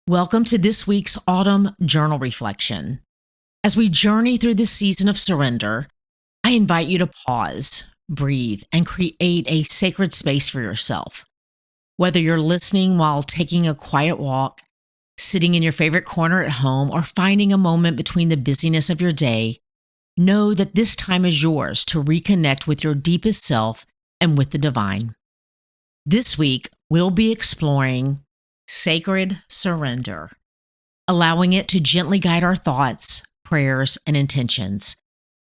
Welcome to this week's Autumn Journal Reflection. As we journey through this season of surrender, I invite you to pause, breathe, and create a sacred space for yourself. Whether you're listening while taking a quiet walk, sitting in your favorite corner at home, or finding a moment between the busyness of your day, know that this time is yours to reconnect with your deepest self and with the divine. This week, we'll be exploring sacred surrender, allowing it to gently guide our thoughts, prayers, and intentions.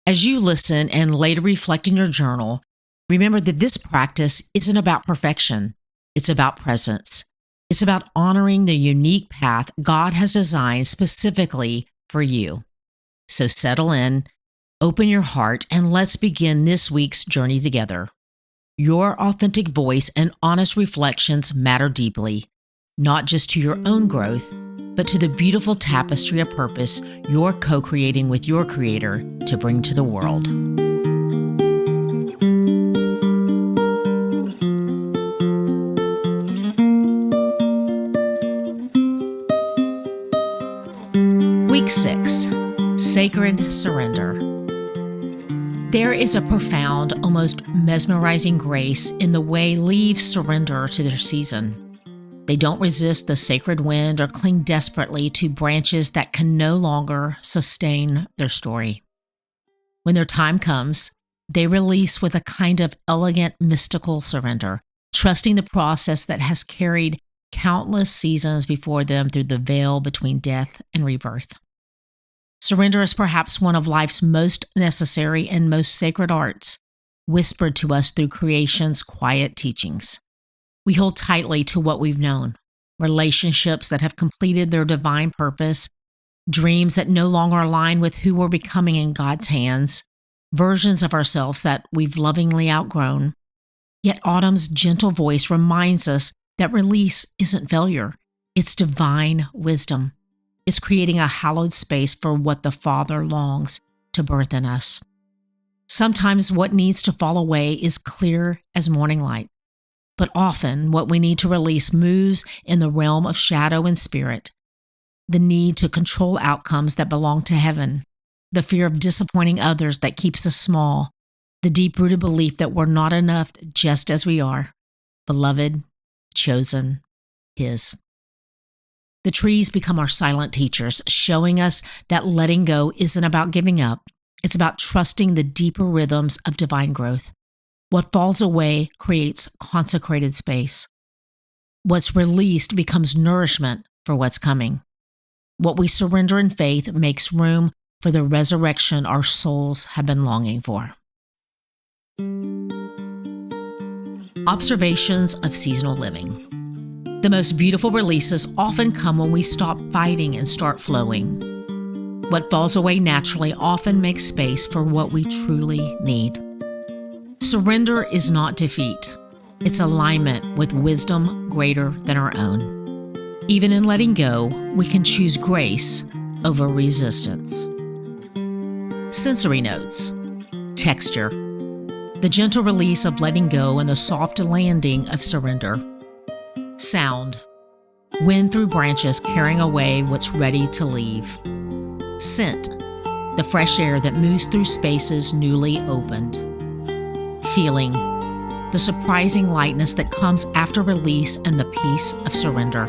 As you listen and later reflect in your journal, remember that this practice isn't about perfection. It's about presence. It's about honoring the unique path God has designed specifically for you. So settle in, open your heart, and let's begin this week's journey together. Your authentic voice and honest reflections matter deeply, not just to your own growth, but to the beautiful tapestry of purpose you're co-creating with your Creator to bring to the world. Week 6, Sacred Surrender. There is a profound, almost mesmerizing grace in the way leaves surrender to their season. They don't resist the sacred wind or cling desperately to branches that can no longer sustain their story. When their time comes, they release with a kind of elegant, mystical surrender, trusting the process that has carried countless seasons before them through the veil between death and rebirth. Surrender is perhaps one of life's most necessary and most sacred arts, whispered to us through creation's quiet teachings. We hold tightly to what we've known, relationships that have completed their divine purpose, dreams that no longer align with who we're becoming in God's hands, versions of ourselves that we've lovingly outgrown. Yet autumn's gentle voice reminds us that release isn't failure, it's divine wisdom. It's creating a hallowed space for what the Father longs to birth in us. Sometimes what needs to fall away is clear as morning light. But often, what we need to release moves in the realm of shadow and spirit. The need to control outcomes that belong to heaven. The fear of disappointing others that keeps us small. The deep-rooted belief that we're not enough just as we are. Beloved, chosen, His. The trees become our silent teachers, showing us that letting go isn't about giving up. It's about trusting the deeper rhythms of divine growth. What falls away creates consecrated space. What's released becomes nourishment for what's coming. What we surrender in faith makes room for the resurrection our souls have been longing for. Observations of seasonal living. The most beautiful releases often come when we stop fighting and start flowing. What falls away naturally often makes space for what we truly need. Surrender is not defeat. It's alignment with wisdom greater than our own. Even in letting go, we can choose grace over resistance. Sensory notes. Texture. The gentle release of letting go and the soft landing of surrender. Sound. Wind through branches carrying away what's ready to leave. Scent. The fresh air that moves through spaces newly opened. Feeling, the surprising lightness that comes after release and the peace of surrender.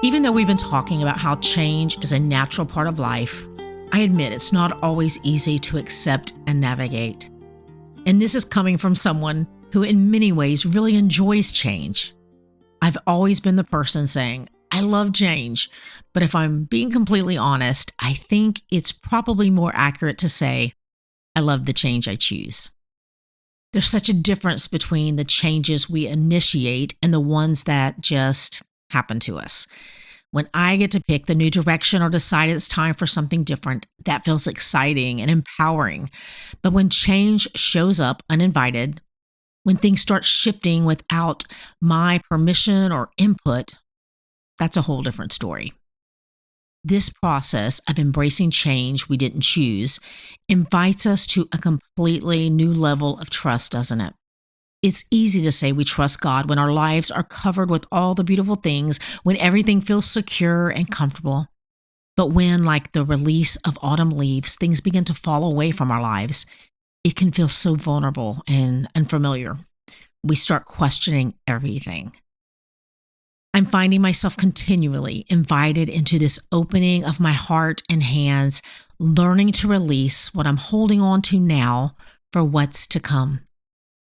Even though we've been talking about how change is a natural part of life, I admit it's not always easy to accept and navigate. And this is coming from someone who in many ways really enjoys change. I've always been the person saying, I love change, but if I'm being completely honest, I think it's probably more accurate to say, I love the change I choose. There's such a difference between the changes we initiate and the ones that just happen to us. When I get to pick the new direction or decide it's time for something different, that feels exciting and empowering. But when change shows up uninvited, when things start shifting without my permission or input, that's a whole different story. This process of embracing change we didn't choose invites us to a completely new level of trust, doesn't it? It's easy to say we trust God when our lives are covered with all the beautiful things, when everything feels secure and comfortable. But when, like the release of autumn leaves, things begin to fall away from our lives, it can feel so vulnerable and unfamiliar. We start questioning everything. I'm finding myself continually invited into this opening of my heart and hands, learning to release what I'm holding on to now for what's to come.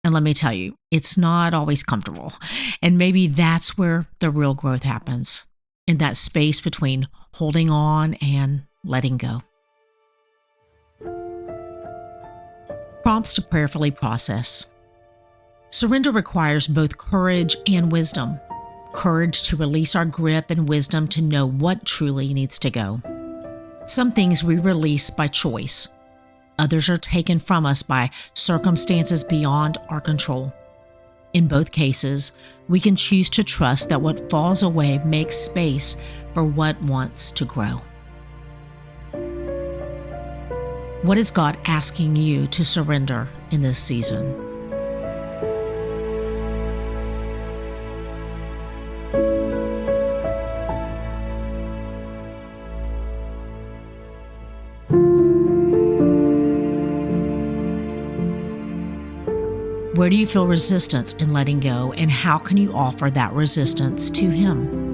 And let me tell you, it's not always comfortable. And maybe that's where the real growth happens, in that space between holding on and letting go. Prompts to prayerfully process. Surrender requires both courage and wisdom. Courage to release our grip and wisdom to know what truly needs to go. Some things we release by choice. Others are taken from us by circumstances beyond our control. In both cases, we can choose to trust that what falls away makes space for what wants to grow. What is God asking you to surrender in this season? Where do you feel resistance in letting go, and how can you offer that resistance to Him?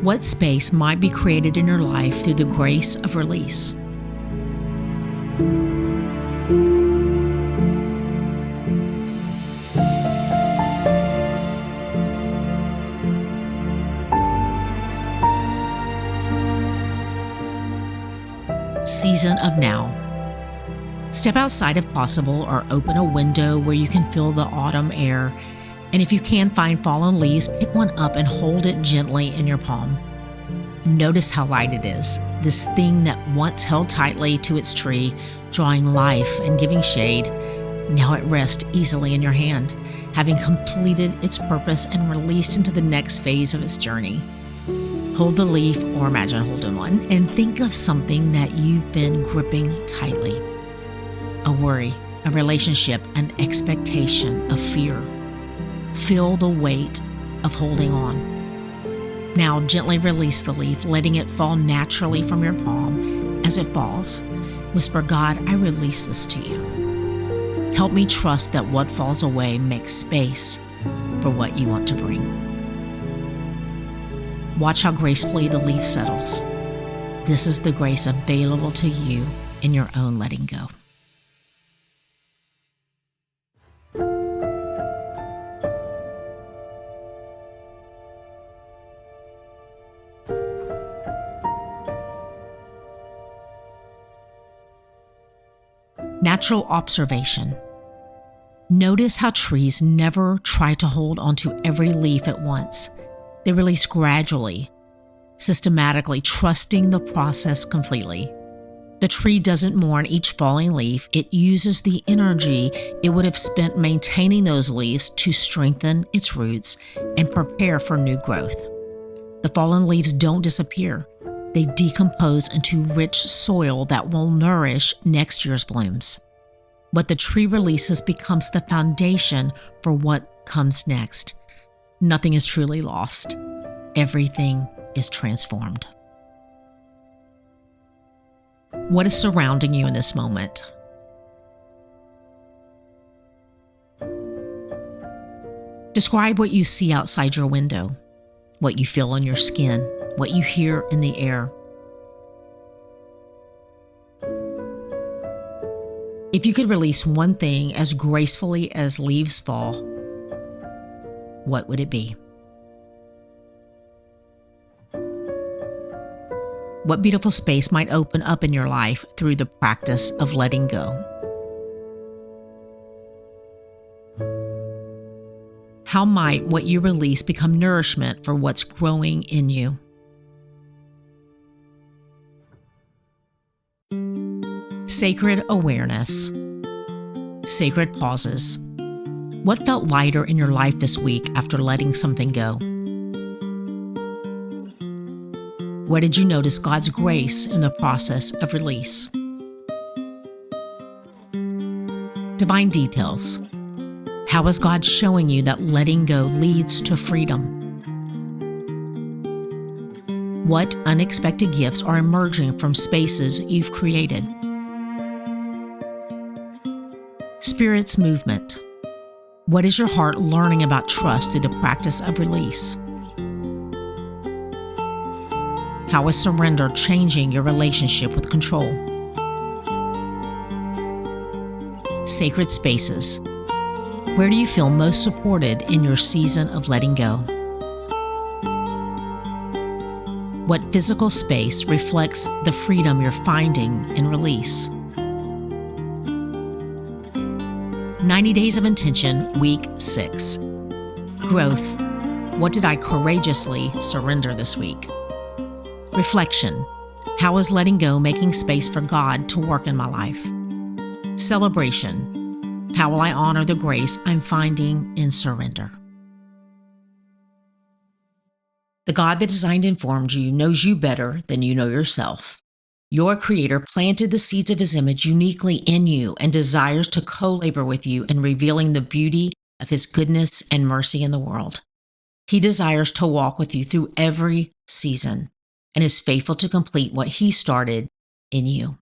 What space might be created in your life through the grace of release? Season of now. Step outside if possible, or open a window where you can feel the autumn air. And if you can find fallen leaves, pick one up and hold it gently in your palm. Notice how light it is, this thing that once held tightly to its tree, drawing life and giving shade, now it rests easily in your hand, having completed its purpose and released into the next phase of its journey. Hold the leaf, or imagine holding one, and think of something that you've been gripping tightly. A worry, a relationship, an expectation, a fear. Feel the weight of holding on. Now gently release the leaf, letting it fall naturally from your palm. As it falls, whisper, God, I release this to you. Help me trust that what falls away makes space for what you want to bring. Watch how gracefully the leaf settles. This is the grace available to you in your own letting go. Natural observation. Notice how trees never try to hold onto every leaf at once. They release gradually, systematically, trusting the process completely. The tree doesn't mourn each falling leaf. It uses the energy it would have spent maintaining those leaves to strengthen its roots and prepare for new growth. The fallen leaves don't disappear. They decompose into rich soil that will nourish next year's blooms. What the tree releases becomes the foundation for what comes next. Nothing is truly lost. Everything is transformed. What is surrounding you in this moment? Describe what you see outside your window, what you feel on your skin, what you hear in the air. If you could release one thing as gracefully as leaves fall, what would it be? What beautiful space might open up in your life through the practice of letting go? How might what you release become nourishment for what's growing in you? Sacred awareness. Sacred pauses. What felt lighter in your life this week after letting something go? Where did you notice God's grace in the process of release? Divine details. How is God showing you that letting go leads to freedom? What unexpected gifts are emerging from spaces you've created? Spirit's movement. What is your heart learning about trust through the practice of release? How is surrender changing your relationship with control? Sacred spaces. Where do you feel most supported in your season of letting go? What physical space reflects the freedom you're finding in release? 90 Days of Intention, Week 6. Growth. What did I courageously surrender this week? Reflection. How is letting go making space for God to work in my life? Celebration. How will I honor the grace I'm finding in surrender? The God that designed and formed you knows you better than you know yourself. Your Creator planted the seeds of His image uniquely in you and desires to co-labor with you in revealing the beauty of His goodness and mercy in the world. He desires to walk with you through every season and is faithful to complete what He started in you.